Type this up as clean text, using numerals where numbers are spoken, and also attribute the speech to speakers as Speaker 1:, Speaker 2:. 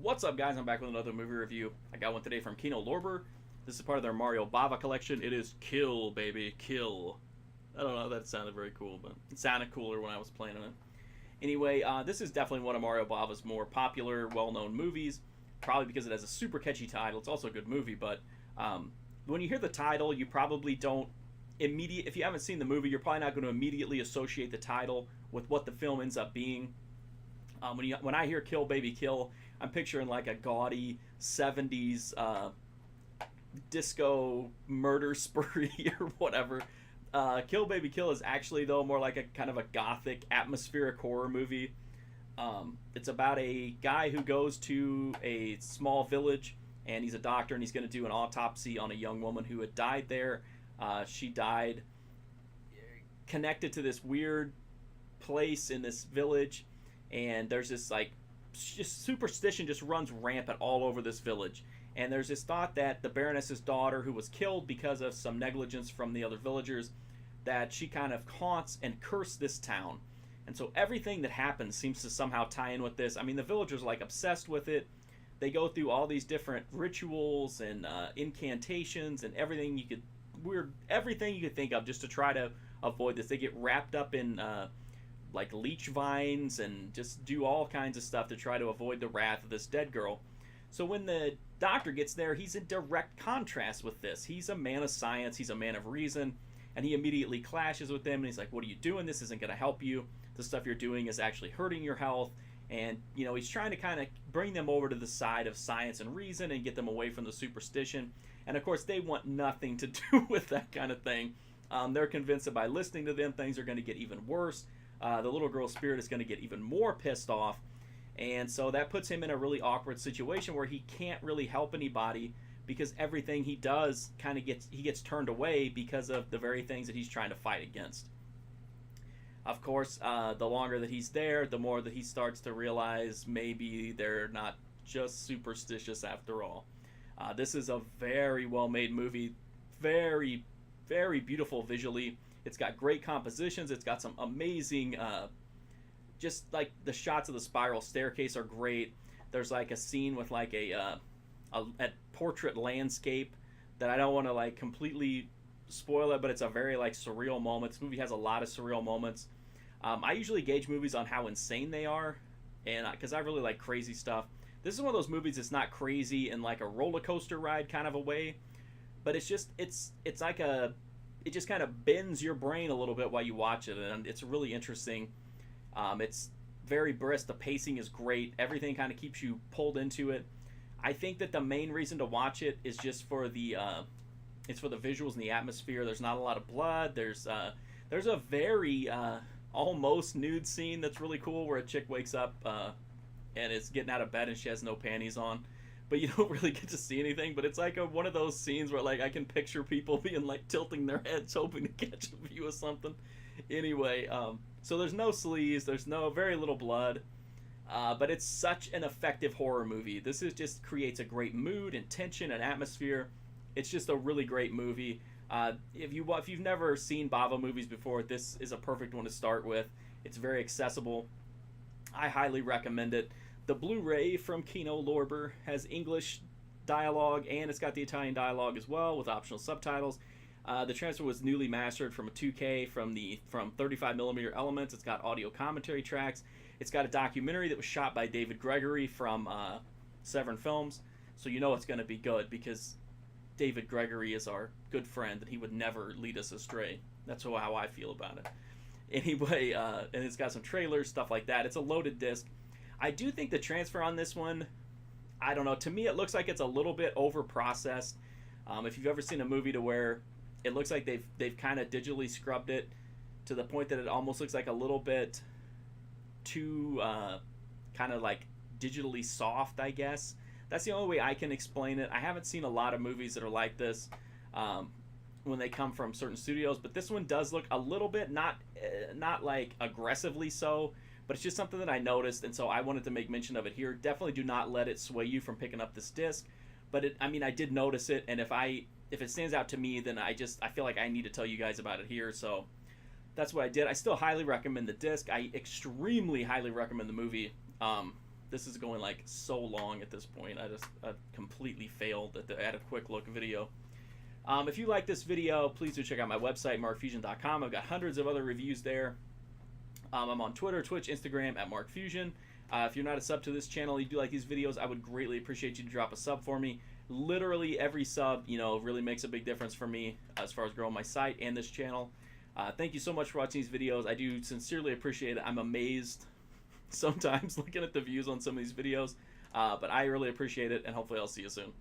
Speaker 1: What's up, guys? I'm back with another movie review. I got one today from Kino. This is part of their Mario Bava collection. It is Kill, baby, Kill. I don't know, that sounded very cool, but it sounded cooler when I was playing it. Anyway, this is definitely one of Mario Bava's more popular, well-known movies, probably because it has a super catchy title. It's also a good movie, but when you hear the title, you probably don't if you haven't seen the movie, you're probably not going to immediately associate the title with what the film ends up being. When I hear Kill Baby Kill, I'm picturing like a gaudy 70s disco murder spree or whatever. Kill Baby Kill is actually, though, more like a kind of a gothic atmospheric horror movie. It's about a guy who goes to a small village, and he's a doctor, and he's going to do an autopsy on a young woman who had died there. She died connected to this weird place in this village, and there's this like just superstition just runs rampant all over this village. And there's this thought that the Baroness's daughter, who was killed because of some negligence from the other villagers, that she kind of haunts and cursed this town. And so everything that happens seems to somehow tie in with this. I mean, the villagers are like obsessed with it. They go through all these different rituals and incantations and everything you could think of just to try to avoid this. They get wrapped up in like leech vines and just do all kinds of stuff to try to avoid the wrath of this dead girl. So when the doctor gets there, he's in direct contrast with this. He's a man of science, he's a man of reason, and he immediately clashes with them, and he's like, what are you doing? This isn't going to help you. The stuff you're doing is actually hurting your health. And, you know, he's trying to kind of bring them over to the side of science and reason and get them away from the superstition. And, of course, they want nothing to do with that kind of thing. They're convinced that by listening to them, things are going to get even worse. The little girl's spirit is going to get even more pissed off. And so that puts him in a really awkward situation where he can't really help anybody because everything he does kind of gets turned away because of the very things that he's trying to fight against. Of course, the longer that he's there, the more that he starts to realize maybe they're not just superstitious after all. This is a very well-made movie, very, very beautiful visually. It's got great compositions. It's got some amazing, just like the shots of the spiral staircase are great. There's like a scene with like a portrait landscape that I don't want to like completely spoil it, but it's a very like surreal moment. This movie has a lot of surreal moments. I usually gauge movies on how insane they are, and because I really like crazy stuff. This is one of those movies that's not crazy in like a roller coaster ride kind of a way, but it's just it's like it just kind of bends your brain a little bit while you watch it, and it's really interesting. It's very brisk. The pacing is great. Everything kind of keeps you pulled into it. I think that the main reason to watch it is just for the it's for the visuals and the atmosphere. There's not a lot of blood. There's a very almost nude scene that's really cool where a chick wakes up and is getting out of bed and she has no panties on, but you don't really get to see anything. But it's like one of those scenes where like I can picture people being like tilting their heads hoping to catch a view of something. Anyway, so there's no sleaze, there's very little blood, but it's such an effective horror movie. This is just creates a great mood and tension and atmosphere. It's just a really great movie. If you've never seen Bava movies before, this is a perfect one to start with. It's very accessible. I highly recommend it. The Blu-ray from Kino has English dialogue, and it's got the Italian dialogue as well with optional subtitles. The transfer was newly mastered from a 2K from 35mm Elements. It's got audio commentary tracks. It's got a documentary that was shot by David Gregory from Severn Films, so you know it's going to be good because David Gregory is our good friend and he would never lead us astray. That's how I feel about it. Anyway, and it's got some trailers, stuff like that. It's a loaded disc. I do think the transfer on this one, I don't know, to me it looks like it's a little bit over processed. If you've ever seen a movie to where it looks like they've kind of digitally scrubbed it to the point that it almost looks like a little bit too kind of like digitally soft, I guess. That's the only way I can explain it. I haven't seen a lot of movies that are like this when they come from certain studios, but this one does look a little bit, not like aggressively so, but it's just something that I noticed, and so I wanted to make mention of it here. Definitely do not let it sway you from picking up this disc, but I did notice it, and if it stands out to me, then I feel like I need to tell you guys about it here, so that's what I did. I still highly recommend the disc. I extremely highly recommend the movie. This is going like so long at this point. I completely failed at a quick look video. If you like this video, please do check out my website, markfusion.com. I've got hundreds of other reviews there. I'm on Twitter, Twitch, Instagram at markfusion. If you're not a sub to this channel, you do like these videos, I would greatly appreciate you to drop a sub for me. Literally every sub, really makes a big difference for me as far as growing my site and this channel. Thank you so much for watching these videos. I do sincerely appreciate it. I'm amazed sometimes looking at the views on some of these videos, but I really appreciate it, and hopefully I'll see you soon.